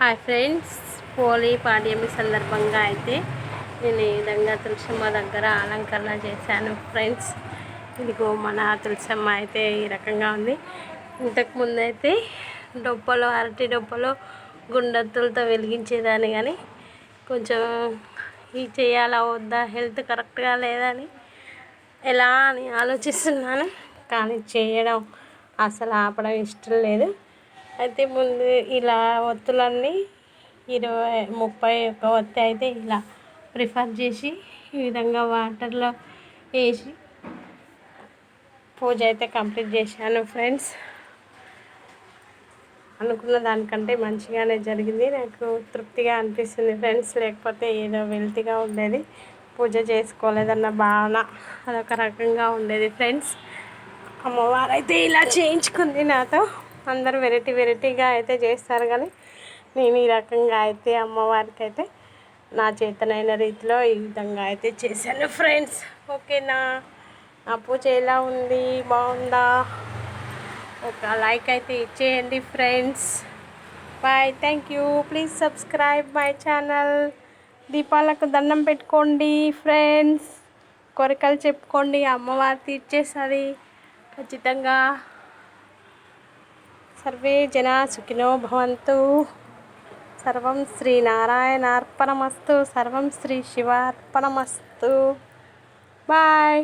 Hi friends, Holi పాడ్యమి సందర్భంగా అయితే నేను ఈ విధంగా తులసమ్మ దగ్గర అలంకరణ చేశాను ఫ్రెండ్స్. ఇదిగో మన తులసమ్మ అయితే ఈ రకంగా ఉంది. ఇంతకుముందు అయితే అరటి డొప్పలో గుండెత్తులతో వెలిగించేదాన్ని, కానీ కొంచెం ఇది చేయాలా వద్దా, హెల్త్ కరెక్ట్గా లేదని ఎలా అని ఆలోచిస్తున్నాను. కానీ చేయడం అసలు ఆపడం ఇష్టం లేదు. అయితే ముందు ఇలా ఒత్తులన్నీ 31 ఒత్తి అయితే ఇలా ప్రిఫర్ చేసి ఈ విధంగా వాటర్లో వేసి పూజ అయితే కంప్లీట్ చేశాను ఫ్రెండ్స్. అనుకున్న దానికంటే మంచిగానే జరిగింది. నాకు తృప్తిగా అనిపిస్తుంది ఫ్రెండ్స్. లేకపోతే ఏదో వెల్తిగా ఉండేది, పూజ చేసుకోలేదన్న భావన అదొక రకంగా ఉండేది ఫ్రెండ్స్. అమ్మవారు అయితే ఇలా చేయించుకుంది నాతో. అందరూ వెరైటీగా అయితే చేస్తారు, కానీ నేను ఈ రకంగా అయితే అమ్మవారికి అయితే నా చేతనైన రీతిలో ఈ విధంగా అయితే చేశాను ఫ్రెండ్స్. ఓకేనా? నా పూజ ఎలా ఉంది, బాగుందా? ఒక లైక్ అయితే ఇచ్చేయండి friends. Bye, thank you. Please subscribe my channel. దీపాలకు దండం పెట్టుకోండి ఫ్రెండ్స్. కోరికలు చెప్పుకోండి, అమ్మవారు తీర్చేస్తుంది ఖచ్చితంగా. సర్వే జనా సుఖినో భవంతు. సర్వం శ్రీనారాయణార్పణమస్తు. సర్వం శ్రీ శివార్పణమస్తు. బాయ్.